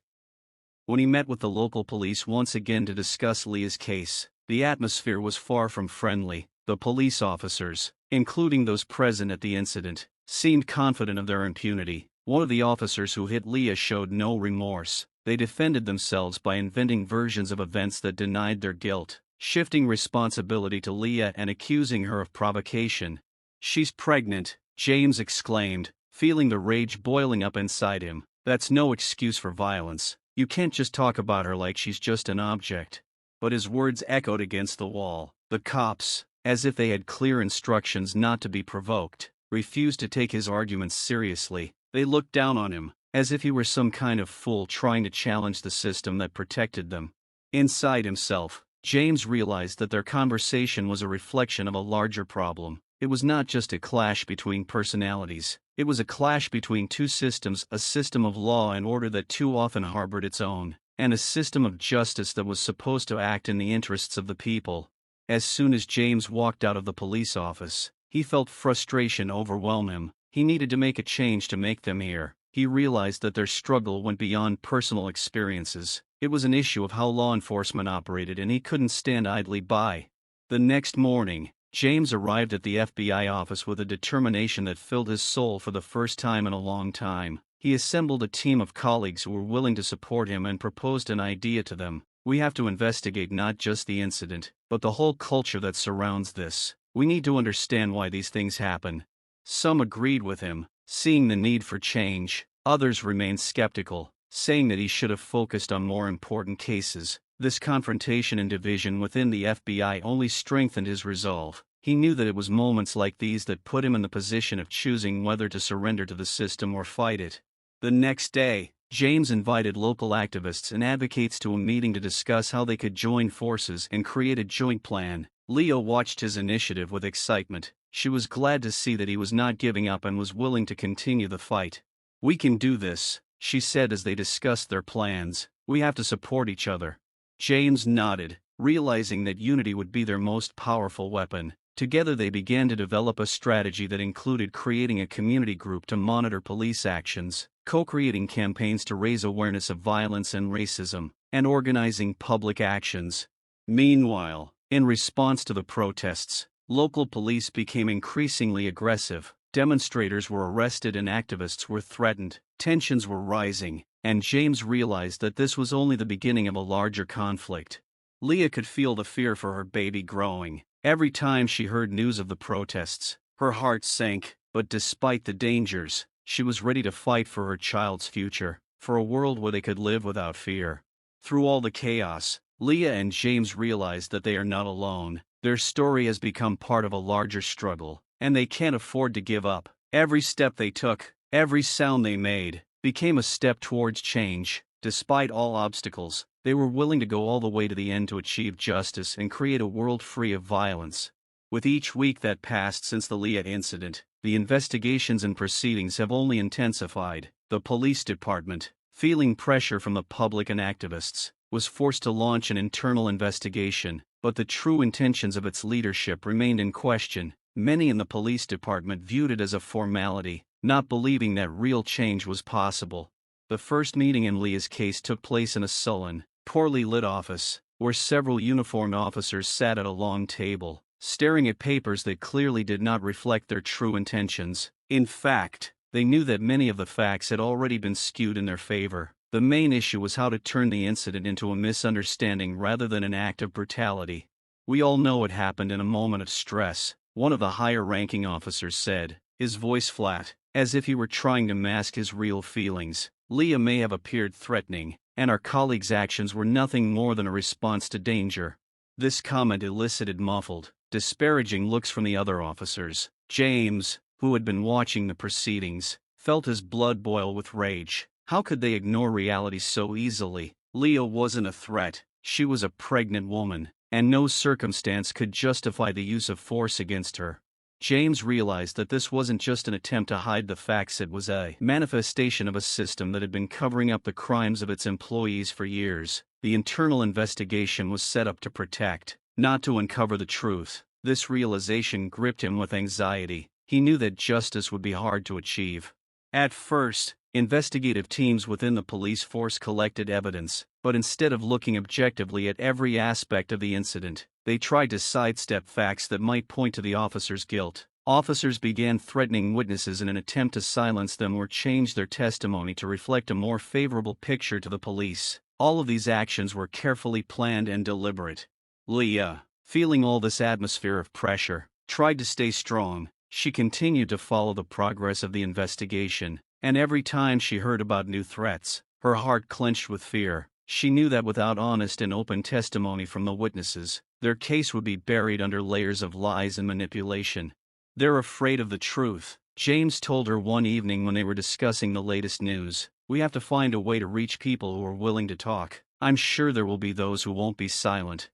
When he met with the local police once again to discuss Leah's case, the atmosphere was far from friendly. The police officers, including those present at the incident, seemed confident of their impunity. One of the officers who hit Leah showed no remorse. They defended themselves by inventing versions of events that denied their guilt, shifting responsibility to Leah and accusing her of provocation. "She's pregnant," James exclaimed, feeling the rage boiling up inside him. "That's no excuse for violence. You can't just talk about her like she's just an object." But his words echoed against the wall. The cops, as if they had clear instructions not to be provoked, refused to take his arguments seriously. They looked down on him, as if he were some kind of fool trying to challenge the system that protected them. Inside himself, James realized that their conversation was a reflection of a larger problem. It was not just a clash between personalities. It was a clash between two systems, a system of law and order that too often harbored its own, and a system of justice that was supposed to act in the interests of the people. As soon as James walked out of the police office, he felt frustration overwhelm him. He needed to make a change to make them hear. He realized that their struggle went beyond personal experiences. It was an issue of how law enforcement operated, and he couldn't stand idly by. The next morning, James arrived at the FBI office with a determination that filled his soul for the first time in a long time. He assembled a team of colleagues who were willing to support him and proposed an idea to them. "We have to investigate not just the incident, but the whole culture that surrounds this. We need to understand why these things happen." Some agreed with him, seeing the need for change. Others remained skeptical, saying that he should have focused on more important cases. This confrontation and division within the FBI only strengthened his resolve. He knew that it was moments like these that put him in the position of choosing whether to surrender to the system or fight it. The next day, James invited local activists and advocates to a meeting to discuss how they could join forces and create a joint plan. Leah watched his initiative with excitement. She was glad to see that he was not giving up and was willing to continue the fight. "We can do this," she said as they discussed their plans. "We have to support each other." James nodded, realizing that unity would be their most powerful weapon. Together they began to develop a strategy that included creating a community group to monitor police actions, co-creating campaigns to raise awareness of violence and racism, and organizing public actions. Meanwhile, in response to the protests, local police became increasingly aggressive. Demonstrators were arrested and activists were threatened. Tensions were rising, and James realized that this was only the beginning of a larger conflict. Leah could feel the fear for her baby growing. Every time she heard news of the protests, her heart sank. But despite the dangers, she was ready to fight for her child's future, for a world where they could live without fear. Through all the chaos, Leah and James realized that they are not alone. Their story has become part of a larger struggle, and they can't afford to give up. Every step they took, every sound they made, became a step towards change. Despite all obstacles, they were willing to go all the way to the end to achieve justice and create a world free of violence. With each week that passed since the Leah incident, the investigations and proceedings have only intensified. The police department, feeling pressure from the public and activists, was forced to launch an internal investigation, but the true intentions of its leadership remained in question. Many in the police department viewed it as a formality, not believing that real change was possible. The first meeting in Leah's case took place in a sullen, poorly lit office, where several uniformed officers sat at a long table, staring at papers that clearly did not reflect their true intentions. In fact, they knew that many of the facts had already been skewed in their favor. The main issue was how to turn the incident into a misunderstanding rather than an act of brutality. "We all know it happened in a moment of stress," one of the higher-ranking officers said. his voice flat, as if he were trying to mask his real feelings. Leah may have appeared threatening, and our colleague's actions were nothing more than a response to danger. This comment elicited muffled, disparaging looks from the other officers. James, who had been watching the proceedings, felt his blood boil with rage. How could they ignore reality so easily? Leah wasn't a threat, she was a pregnant woman, and no circumstance could justify the use of force against her. James realized that this wasn't just an attempt to hide the facts, it was a manifestation of a system that had been covering up the crimes of its employees for years. The internal investigation was set up to protect, not to uncover the truth. This realization gripped him with anxiety. He knew that justice would be hard to achieve. At first, investigative teams within the police force collected evidence, but instead of looking objectively at every aspect of the incident, they tried to sidestep facts that might point to the officers' guilt. Officers began threatening witnesses in an attempt to silence them or change their testimony to reflect a more favorable picture to the police. All of these actions were carefully planned and deliberate. Leah, feeling all this atmosphere of pressure, tried to stay strong. She continued to follow the progress of the investigation, and every time she heard about new threats, her heart clenched with fear. She knew that without honest and open testimony from the witnesses, their case would be buried under layers of lies and manipulation. "They're afraid of the truth," James told her one evening when they were discussing the latest news. "We have to find a way to reach people who are willing to talk. I'm sure there will be those who won't be silent."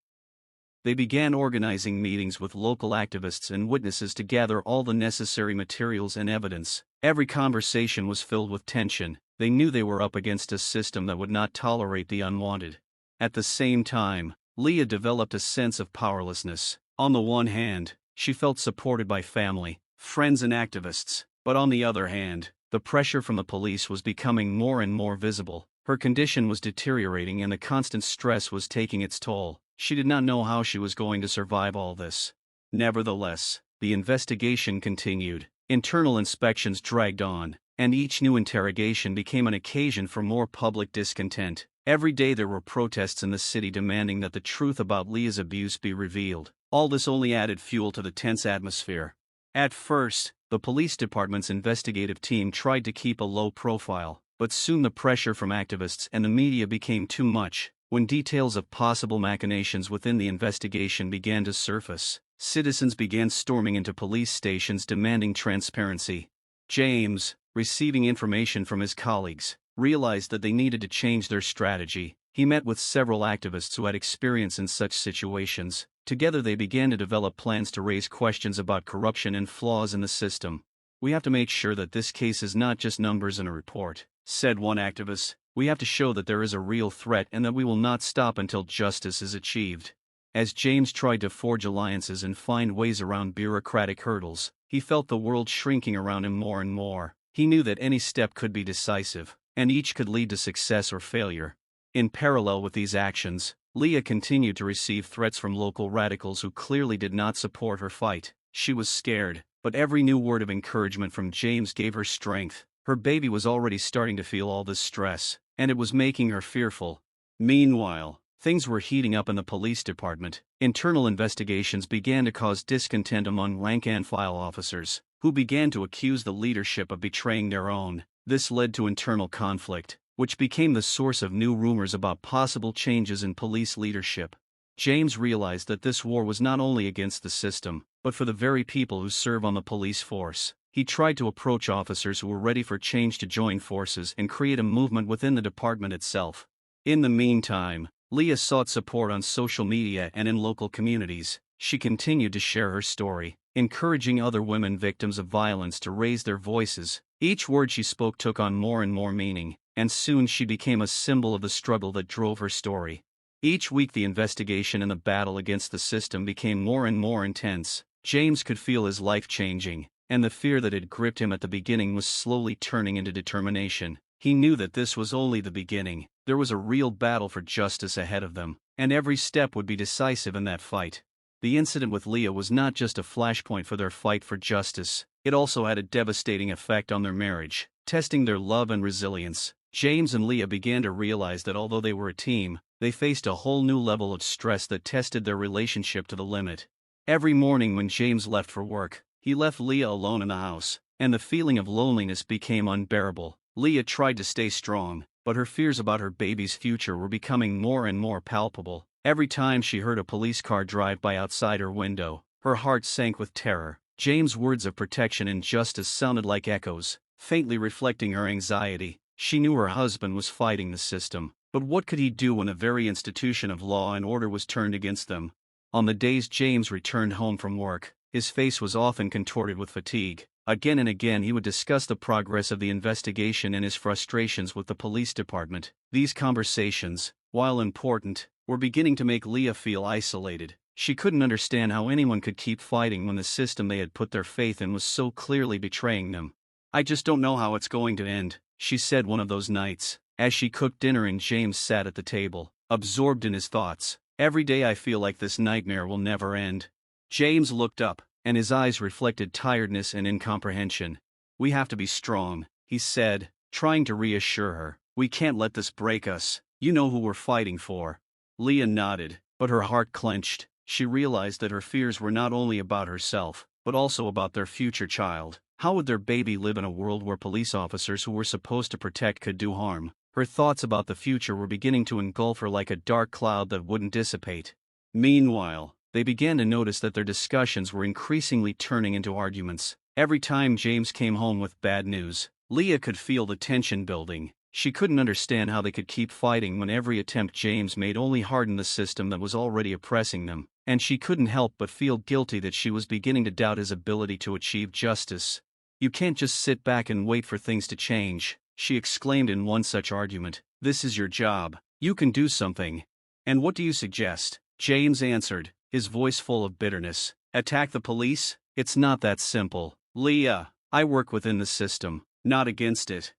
They began organizing meetings with local activists and witnesses to gather all the necessary materials and evidence. Every conversation was filled with tension. They knew they were up against a system that would not tolerate the unwanted. At the same time, Leah developed a sense of powerlessness. On the one hand, she felt supported by family, friends and activists, but on the other hand, the pressure from the police was becoming more and more visible. Her condition was deteriorating and the constant stress was taking its toll. She did not know how she was going to survive all this. Nevertheless, the investigation continued. Internal inspections dragged on, and each new interrogation became an occasion for more public discontent. Every day there were protests in the city demanding that the truth about Leah's abuse be revealed. All this only added fuel to the tense atmosphere. At first, the police department's investigative team tried to keep a low profile, but soon the pressure from activists and the media became too much. When details of possible machinations within the investigation began to surface, citizens began storming into police stations demanding transparency. James, receiving information from his colleagues, realized that they needed to change their strategy. He met with several activists who had experience in such situations. Together they began to develop plans to raise questions about corruption and flaws in the system. "We have to make sure that this case is not just numbers in a report," said one activist. "We have to show that there is a real threat and that we will not stop until justice is achieved." As James tried to forge alliances and find ways around bureaucratic hurdles, he felt the world shrinking around him more and more. He knew that any step could be decisive, and each could lead to success or failure. In parallel with these actions, Leah continued to receive threats from local radicals who clearly did not support her fight. She was scared, but every new word of encouragement from James gave her strength. Her baby was already starting to feel all this stress, and it was making her fearful. Meanwhile, things were heating up in the police department. Internal investigations began to cause discontent among rank-and-file officers, who began to accuse the leadership of betraying their own. This led to internal conflict, which became the source of new rumors about possible changes in police leadership. James realized that this war was not only against the system, but for the very people who serve on the police force. He tried to approach officers who were ready for change to join forces and create a movement within the department itself. In the meantime, Leah sought support on social media and in local communities. She continued to share her story, encouraging other women victims of violence to raise their voices. Each word she spoke took on more and more meaning, and soon she became a symbol of the struggle that drove her story. Each week the investigation and the battle against the system became more and more intense. James could feel his life changing, and the fear that had gripped him at the beginning was slowly turning into determination. He knew that this was only the beginning. There was a real battle for justice ahead of them, and every step would be decisive in that fight. The incident with Leah was not just a flashpoint for their fight for justice, it also had a devastating effect on their marriage, testing their love and resilience. James and Leah began to realize that although they were a team, they faced a whole new level of stress that tested their relationship to the limit. Every morning when James left for work, he left Leah alone in the house, and the feeling of loneliness became unbearable. Leah tried to stay strong, but her fears about her baby's future were becoming more and more palpable. Every time she heard a police car drive by outside her window, her heart sank with terror. James' words of protection and justice sounded like echoes, faintly reflecting her anxiety. She knew her husband was fighting the system, but what could he do when the very institution of law and order was turned against them? On the days James returned home from work, his face was often contorted with fatigue. Again and again he would discuss the progress of the investigation and his frustrations with the police department. These conversations, while important, were beginning to make Leah feel isolated. She couldn't understand how anyone could keep fighting when the system they had put their faith in was so clearly betraying them. "I just don't know how it's going to end," she said one of those nights, as she cooked dinner and James sat at the table, absorbed in his thoughts. "Every day I feel like this nightmare will never end." James looked up, and his eyes reflected tiredness and incomprehension. "We have to be strong," he said, trying to reassure her. "We can't let this break us. You know who we're fighting for." Leah nodded, but her heart clenched. She realized that her fears were not only about herself, but also about their future child. How would their baby live in a world where police officers who were supposed to protect could do harm? Her thoughts about the future were beginning to engulf her like a dark cloud that wouldn't dissipate. Meanwhile, they began to notice that their discussions were increasingly turning into arguments. Every time James came home with bad news, Leah could feel the tension building. She couldn't understand how they could keep fighting when every attempt James made only hardened the system that was already oppressing them, and she couldn't help but feel guilty that she was beginning to doubt his ability to achieve justice. "You can't just sit back and wait for things to change," she exclaimed in one such argument. "This is your job. You can do something." "And what do you suggest?" James answered, his voice full of bitterness. "Attack the police? It's not that simple, Leah. I work within the system, not against it."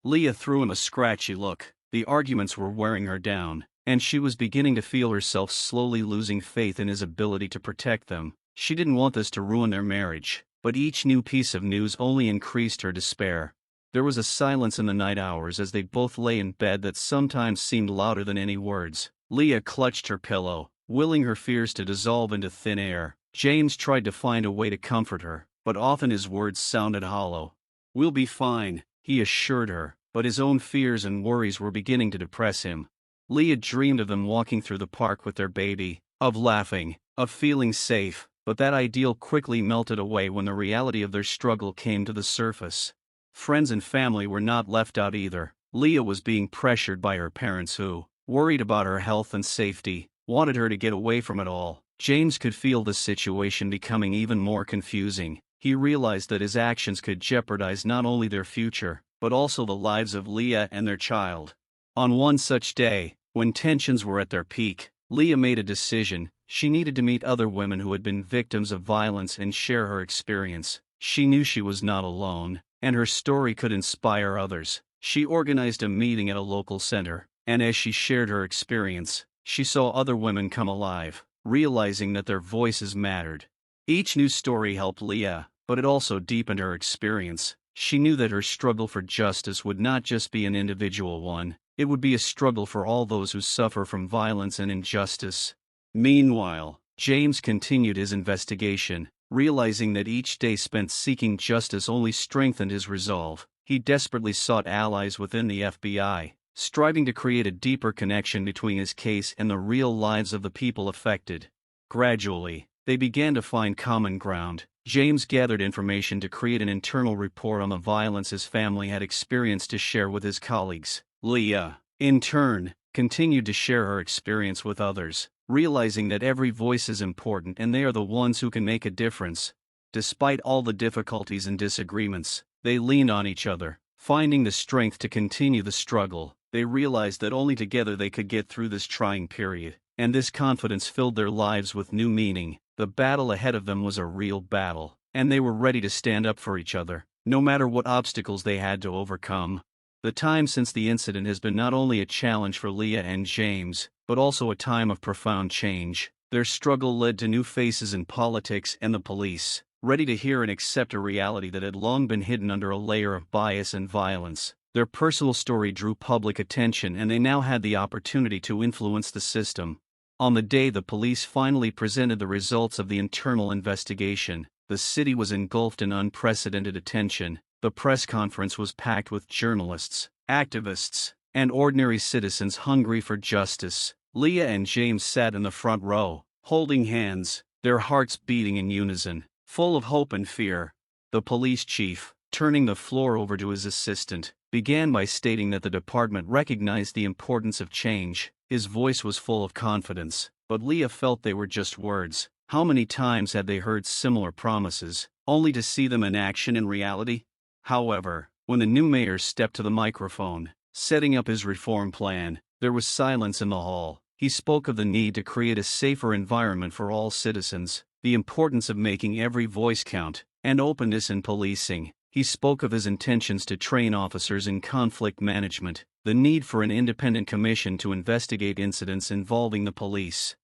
Leah threw him a scratchy look. The arguments were wearing her down, and she was beginning to feel herself slowly losing faith in his ability to protect them. She didn't want this to ruin their marriage, but each new piece of news only increased her despair. There was a silence in the night hours as they both lay in bed that sometimes seemed louder than any words. Leah clutched her pillow, willing her fears to dissolve into thin air. James tried to find a way to comfort her, but often his words sounded hollow. "We'll be fine," he assured her, but his own fears and worries were beginning to depress him. Leah dreamed of them walking through the park with their baby, of laughing, of feeling safe, but that ideal quickly melted away when the reality of their struggle came to the surface. Friends and family were not left out either. Leah was being pressured by her parents who, worried about her health and safety, wanted her to get away from it all. James could feel the situation becoming even more confusing. He realized that his actions could jeopardize not only their future, but also the lives of Leah and their child. On one such day, when tensions were at their peak, Leah made a decision. She needed to meet other women who had been victims of violence and share her experience. She knew she was not alone, and her story could inspire others. She organized a meeting at a local center, and as she shared her experience, she saw other women come alive, realizing that their voices mattered. Each new story helped Leah, but it also deepened her experience. She knew that her struggle for justice would not just be an individual one, it would be a struggle for all those who suffer from violence and injustice. Meanwhile, James continued his investigation, realizing that each day spent seeking justice only strengthened his resolve. He desperately sought allies within the FBI, striving to create a deeper connection between his case and the real lives of the people affected. Gradually, they began to find common ground. James gathered information to create an internal report on the violence his family had experienced to share with his colleagues. Leah, in turn, continued to share her experience with others, realizing that every voice is important and they are the ones who can make a difference. Despite all the difficulties and disagreements, they leaned on each other, finding the strength to continue the struggle. They realized that only together they could get through this trying period, and this confidence filled their lives with new meaning. The battle ahead of them was a real battle, and they were ready to stand up for each other, no matter what obstacles they had to overcome. The time since the incident has been not only a challenge for Leah and James, but also a time of profound change. Their struggle led to new faces in politics and the police, ready to hear and accept a reality that had long been hidden under a layer of bias and violence. Their personal story drew public attention and they now had the opportunity to influence the system. On the day the police finally presented the results of the internal investigation, The city was engulfed in unprecedented attention. The press conference was packed with journalists, activists, and ordinary citizens hungry for justice. Leah and James sat in the front row, holding hands, their hearts beating in unison, full of hope and fear. The police chief, turning the floor over to his assistant, began by stating that the department recognized the importance of change. His voice was full of confidence, but Leah felt they were just words. How many times had they heard similar promises, only to see them in action in reality? However, when the new mayor stepped to the microphone, setting up his reform plan, there was silence in the hall. He spoke of the need to create a safer environment for all citizens, the importance of making every voice count, and openness in policing. He spoke of his intentions to train officers in conflict management, the need for an independent commission to investigate incidents involving the police.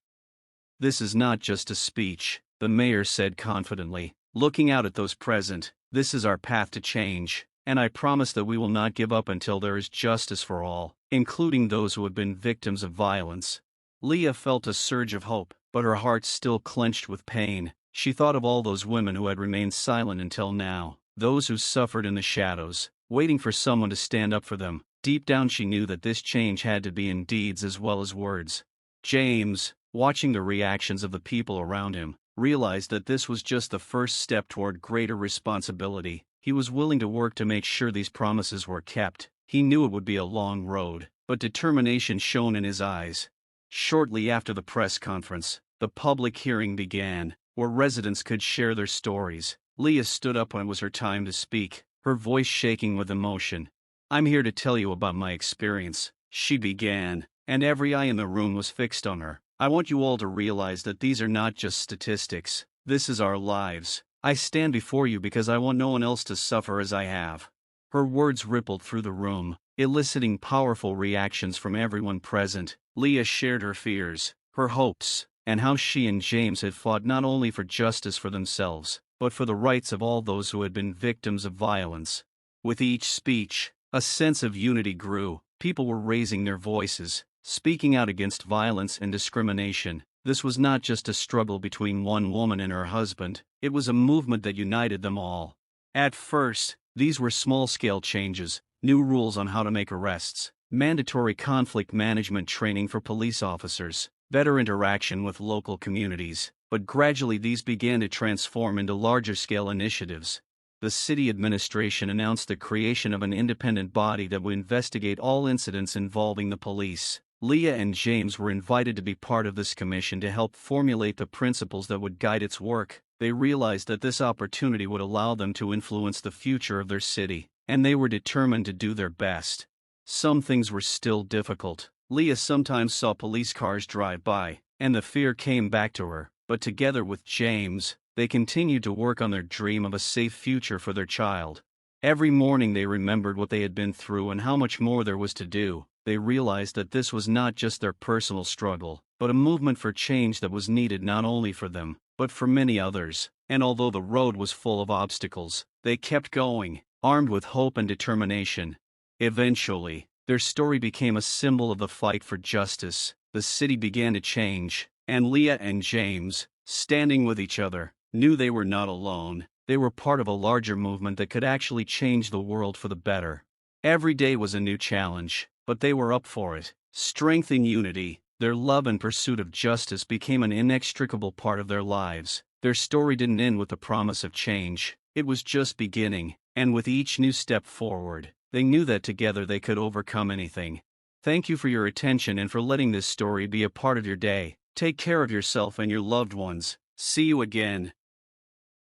"This is not just a speech," the mayor said confidently, looking out at those present. "This is our path to change, and I promise that we will not give up until there is justice for all, including those who have been victims of violence." Leah felt a surge of hope, but her heart still clenched with pain. She thought of all those women who had remained silent until now, those who suffered in the shadows, waiting for someone to stand up for them. Deep down she knew that this change had to be in deeds as well as words. James, watching the reactions of the people around him, realized that this was just the first step toward greater responsibility. He was willing to work to make sure these promises were kept. He knew it would be a long road, but determination shone in his eyes. Shortly after the press conference, the public hearing began, where residents could share their stories. Leah stood up when it was her time to speak, her voice shaking with emotion. "I'm here to tell you about my experience," she began, and every eye in the room was fixed on her. "I want you all to realize that these are not just statistics. This is our lives. I stand before you because I want no one else to suffer as I have." Her words rippled through the room, eliciting powerful reactions from everyone present. Leah shared her fears, her hopes, and how she and James had fought not only for justice for themselves, but for the rights of all those who had been victims of violence. With each speech, a sense of unity grew. People were raising their voices, speaking out against violence and discrimination. This was not just a struggle between one woman and her husband, it was a movement that united them all. At first, these were small-scale changes, new rules on how to make arrests, mandatory conflict management training for police officers, better interaction with local communities, but gradually these began to transform into larger-scale initiatives. The city administration announced the creation of an independent body that would investigate all incidents involving the police. Leah and James were invited to be part of this commission to help formulate the principles that would guide its work. They realized that this opportunity would allow them to influence the future of their city, and they were determined to do their best. Some things were still difficult. Leah sometimes saw police cars drive by, and the fear came back to her, but together with James, they continued to work on their dream of a safe future for their child. Every morning they remembered what they had been through and how much more there was to do. They realized that this was not just their personal struggle, but a movement for change that was needed not only for them, but for many others. And although the road was full of obstacles, they kept going, armed with hope and determination. Eventually, their story became a symbol of the fight for justice. The city began to change, and Leah and James, standing with each other, knew they were not alone. They were part of a larger movement that could actually change the world for the better. Every day was a new challenge, but they were up for it. Strength in unity, their love and pursuit of justice became an inextricable part of their lives. Their story didn't end with the promise of change, it was just beginning, and with each new step forward, they knew that together they could overcome anything. Thank you for your attention and for letting this story be a part of your day. Take care of yourself and your loved ones. See you again.